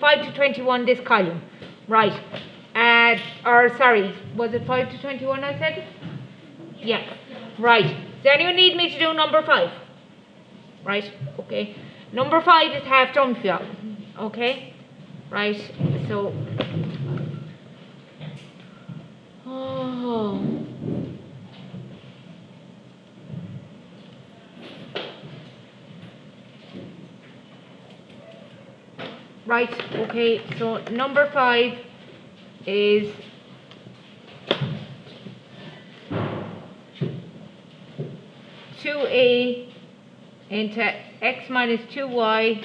5 to 21 this column. Right. Or sorry, was it 5 to 21 I said? Yeah. Right. Does anyone need me to do number 5? Right. Okay. Number 5 is half done for you. Okay. Right. So. Oh. Right, okay, so number 5 is two a into x minus 2y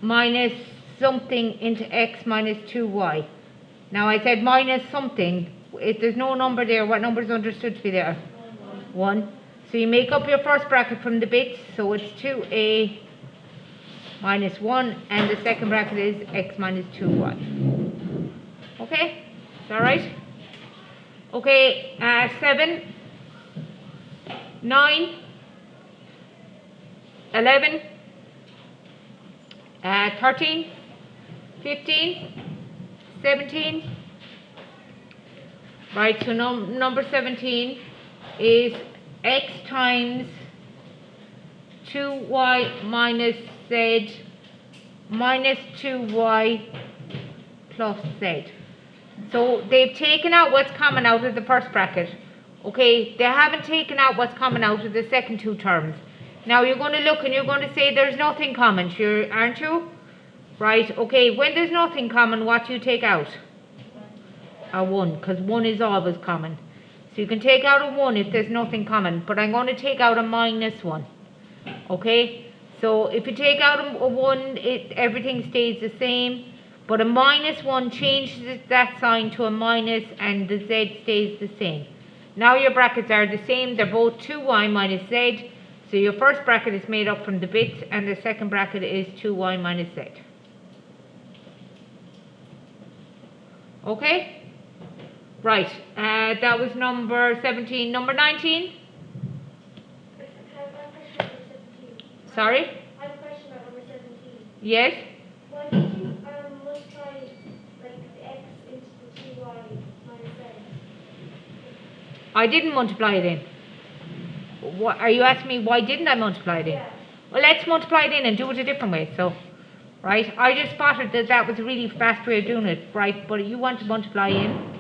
minus something into x minus 2y. Now I said minus something. If there's no number there, what number is understood to be there? 1. So you make up your first bracket from the bits, so it's 2a minus 1, and the second bracket is x minus 2y. Okay? Is that right? Okay, 7, 9, 11, 13, 15, 17. Right, so number 17 is x times 2y minus z minus 2y plus z. So they've taken out what's common out of the first bracket. Okay, they haven't taken out what's common out of the second two terms. Now you're going to look and you're going to say there's nothing common, sure, aren't you? Right, okay, when there's nothing common, what do you take out? A 1, because 1 is always common. So you can take out a 1 if there's nothing common, but I'm going to take out a minus 1. Okay, so if you take out a 1, everything stays the same, but a minus 1 changes that sign to a minus and the z stays the same. Now your brackets are the same, they're both 2y minus z, so your first bracket is made up from the bits and the second bracket is 2y minus z. Okay? Right, that was number 17. Number 19? Sorry? I have a question about number 17. Yes? Why did you multiply like the x into the 2y minus z? I didn't multiply it in. What, are you asking me why didn't I multiply it in? Yeah. Well, let's multiply it in and do it a different way. So, right, I just spotted that that was a really fast way of doing it, right? But you want to multiply in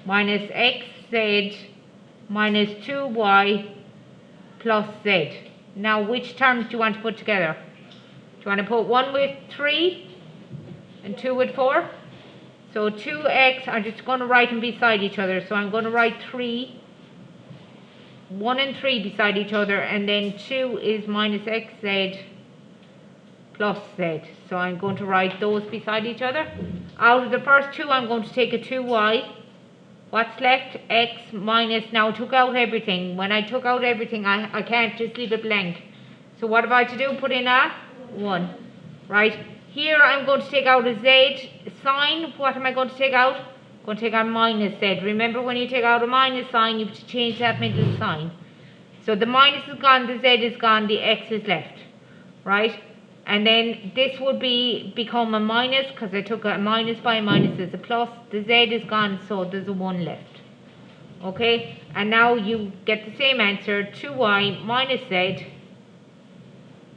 minus xz minus 2y plus z. Now, which terms do you want to put together? Do you want to put 1 with 3 and 2 with 4? So 2x, I'm just going to write them beside each other. So I'm going to write 3, 1 and 3 beside each other, and then 2 is minus xz plus z. So I'm going to write those beside each other. Out of the first two, I'm going to take a 2y. What's left? X minus, now I took out everything. When I took out everything, I can't just leave it blank. So what have I to do? Put in a 1. Right? Here I'm going to take out a z sign. What am I going to take out? I'm going to take out minus z. Remember, when you take out a minus sign, you have to change that middle sign. So the minus is gone, the z is gone, the x is left. Right? And then this would become a minus, because I took a minus by a minus as a plus. The z is gone, so there's a 1 left. Okay? And now you get the same answer, 2y minus z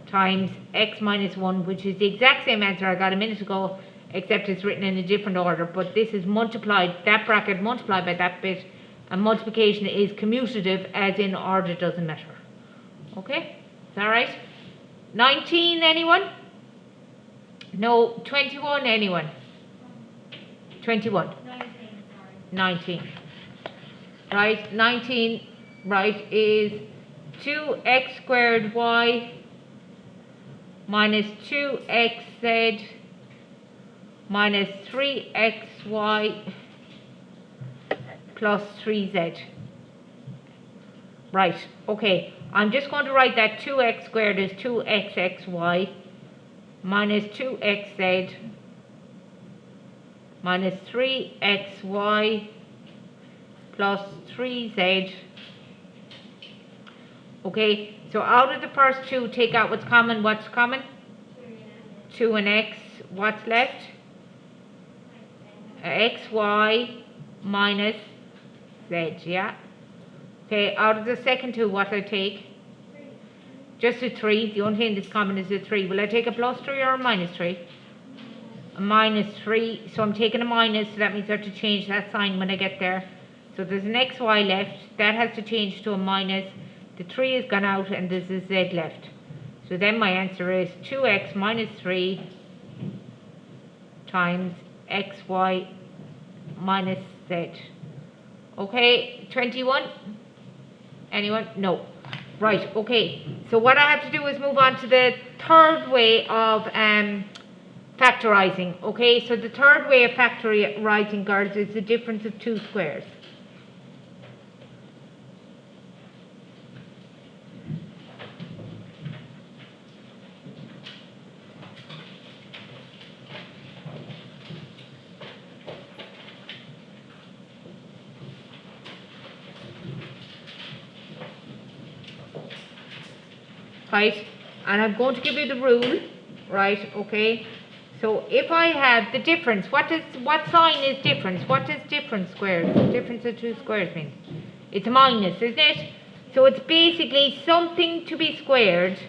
times x minus 1, which is the exact same answer I got a minute ago, except it's written in a different order. But this is multiplied, that bracket multiplied by that bit, and multiplication is commutative, as in order doesn't matter. Okay? Is that right? 19, anyone? No, 21, anyone? 21. 19, sorry. 19. Right, 19, right, is 2x squared y minus 2xz minus 3xy plus 3z. Right, okay. I'm just going to write that 2x squared is 2xxy minus 2xz minus 3xy plus 3z. Okay, so out of the first two, take out what's common. What's common? 2 and x, what's left? Xy minus z, yeah? Okay, out of the second 2, what do I take? Just a 3, the only thing that's common is a 3. Will I take a plus 3 or a minus 3? A minus 3, so I'm taking a minus, so that means I have to change that sign when I get there. So there's an xy left, that has to change to a minus, the 3 is gone out and there's a z left. So then my answer is 2x minus 3 times xy minus z. Okay, 21? Anyone? No. Right, okay. So what I have to do is move on to the third way of factorising. Okay, so the third way of factorising, girls, is the difference of 2 squares. Right, and I'm going to give you the rule, right, okay, so if I have the difference, what sign is difference? What does difference squares, difference of 2 squares mean? It's a minus, isn't it? So it's basically something to be squared,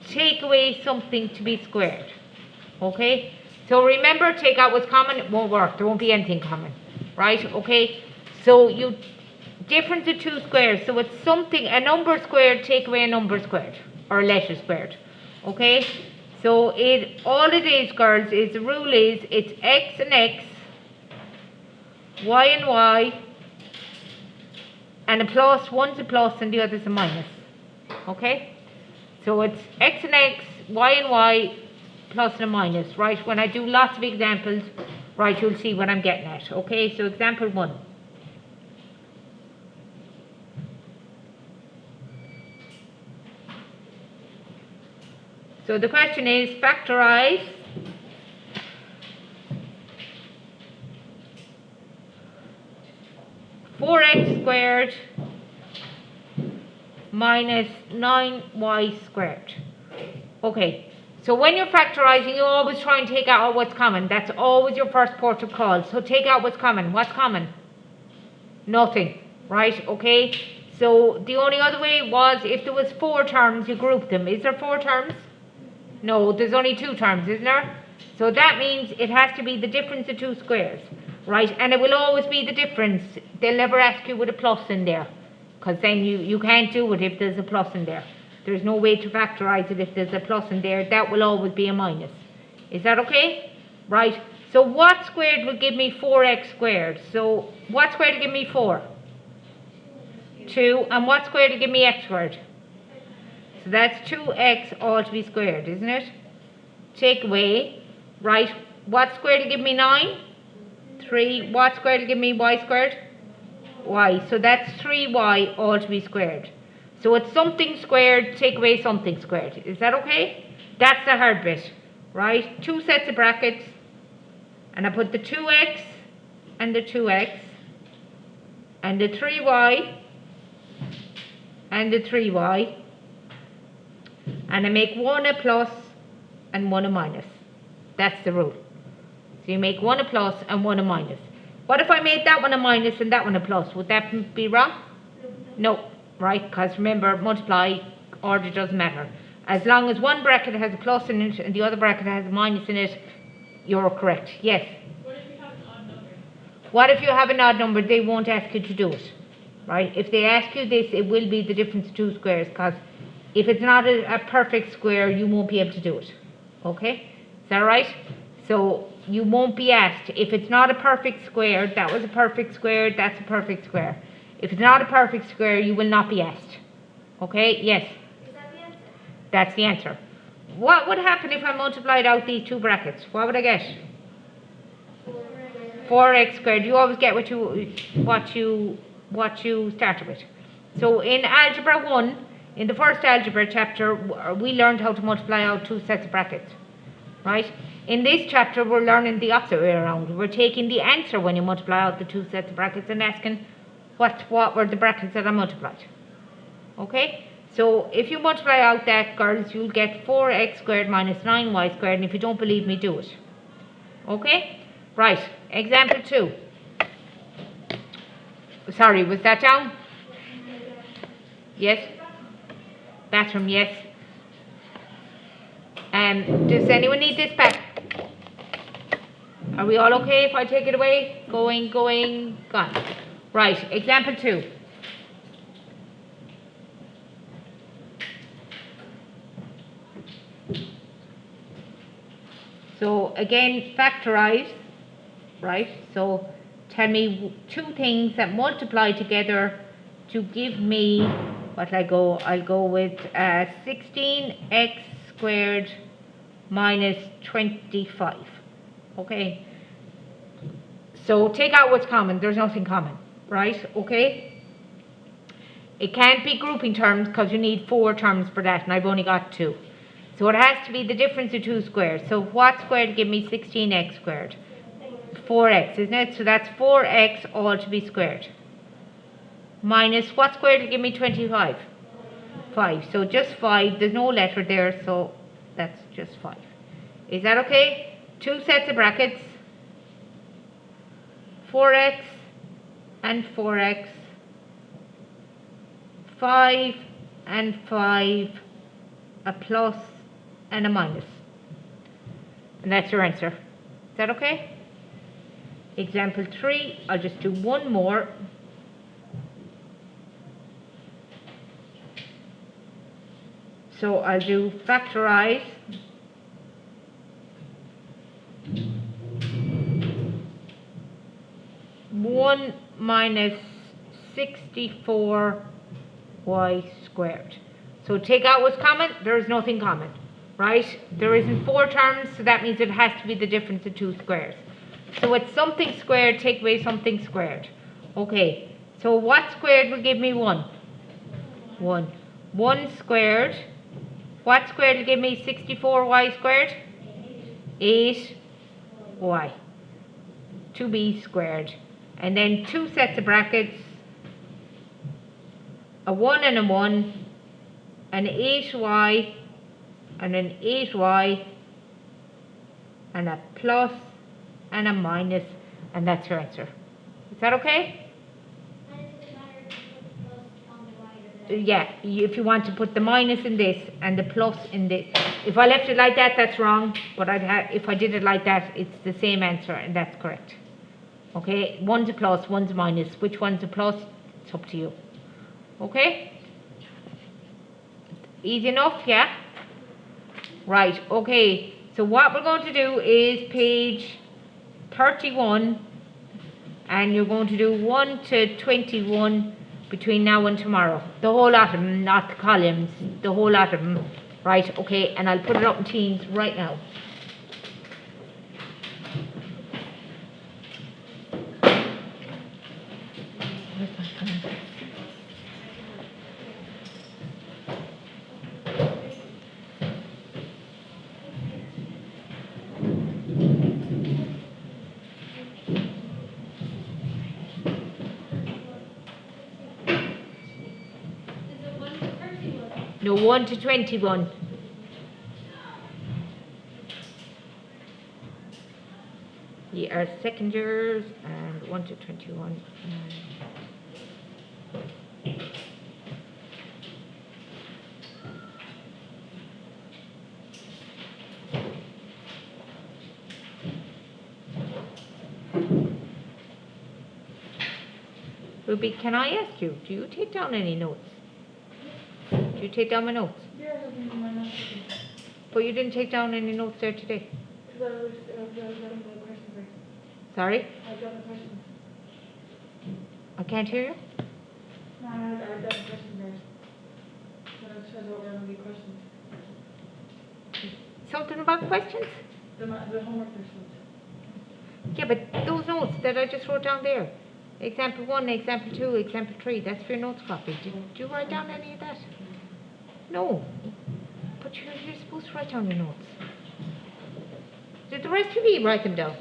take away something to be squared, okay? So remember, take out what's common, it won't work, there won't be anything common, right, okay? So you, difference of 2 squares, so it's something, a number squared, take away a number squared. Or a letter squared. Okay? So all it is, girls, is the rule is it's x and x, y and y, and a plus, one's a plus and the other's a minus. Okay? So it's x and x, y and y, plus and a minus, right? When I do lots of examples, right, you'll see what I'm getting at. Okay? So example 1. So the question is, factorize 4x squared minus 9y squared. Okay, so when you're factorizing, you always try and take out what's common. That's always your first port of call. So take out what's common. What's common? Nothing, right? Okay, so the only other way was if there was 4 terms, you group them. Is there 4 terms? No, there's only 2 terms, isn't there? So that means it has to be the difference of 2 squares, right? And it will always be the difference. They'll never ask you with a plus in there, because then you can't do it if there's a plus in there. There's no way to factorize it if there's a plus in there. That will always be a minus. Is that okay? Right. So what squared will give me 4x squared? So what squared will give me 4? 2. And what squared will give me x squared? So that's 2x all to be squared, isn't it? Take away, right, what squared will give me 9? 3. What squared will give me y squared? Y. So that's 3y all to be squared. So it's something squared, take away something squared. Is that okay? That's the hard bit, right? 2 sets of brackets, and I put the 2x and the 2x, and the 3y and the 3y, and I make one a plus and one a minus. That's the rule. So you make one a plus and one a minus. What if I made that one a minus and that one a plus? Would that be wrong? No, right? Because remember, multiply, order doesn't matter. As long as one bracket has a plus in it and the other bracket has a minus in it, you're correct. Yes? What if you have an odd number? What if you have an odd number? They won't ask you to do it, right? If they ask you this, it will be the difference of 2 squares, because if it's not a perfect square, you won't be able to do it. Okay? Is that right? So you won't be asked. If it's not a perfect square, that was a perfect square, that's a perfect square. If it's not a perfect square, you will not be asked. Okay? Yes? Is that the answer? That's the answer. What would happen if I multiplied out these 2 brackets? What would I get? 4x squared. You always get what you started with. So in algebra 1, in the first algebra chapter, we learned how to multiply out 2 sets of brackets, right? In this chapter, we're learning the opposite way around. We're taking the answer when you multiply out the 2 sets of brackets and asking what were the brackets that I multiplied. Okay? So if you multiply out that, girls, you'll get 4x squared minus 9y squared, and if you don't believe me, do it. Okay? Right, example 2. Sorry, was that down? Yes? Bathroom, yes. Does anyone need this back? Are we all okay if I take it away? Going, gone. Right, example 2. So again, factorize, right? So tell me 2 things that multiply together to give me, what I go? I'll go with 16x squared minus 25. Okay? So take out what's common. There's nothing common, right? Okay? It can't be grouping terms because you need 4 terms for that, and I've only got 2. So it has to be the difference of 2 squares. So what squared give me 16x squared? 4x, isn't it? So that's 4x all to be squared. Minus what squared will give me 25? 5. So just 5. There's no letter there, so that's just 5. Is that okay? 2 sets of brackets. 4x and 4x. 5 and 5. A plus and a minus. And that's your answer. Is that okay? Example 3, I'll just do one more. So I'll do factorize. One minus 64y squared. So take out what's common. There is nothing common, right? There isn't 4 terms, so that means it has to be the difference of 2 squares. So it's something squared, take away something squared. Okay, so what squared will give me 1? 1. 1 squared. What squared will give me 64y squared? 8y. 2b squared. And then 2 sets of brackets. A 1 and a 1. An 8y. And an 8y. And a plus and a minus. And that's your answer. Is that okay? Yeah, if you want to put the minus in this and the plus in this. If I left it like that, that's wrong. But if I did it like that, it's the same answer, and that's correct. Okay, one's a plus, one's a minus. Which one's a plus? It's up to you. Okay? Easy enough, yeah? Right, okay. So what we're going to do is page 31, and you're going to do 1 to 21 between now and tomorrow. The whole lot of them, not the columns, the whole lot of them. Right, okay, and I'll put it up in Teams right now. No, 1 to 21. Yeah, our second years and 1 to 21. Ruby, can I ask you, do you take down any notes? Do you take down my notes? Yeah, I have my notes. But you didn't take down any notes there today. Because I was done the questions. Sorry? I've done the questions. I can't hear you. No, I've done the questions there. But I said what were going to be questions. Something about questions? The homework questions. Yeah, but those notes that I just wrote down there. Example 1, example 2, example 3, that's for your notes copy. Did you write down any of that? No. But you're supposed to write down your notes. Did the rest of you write them down?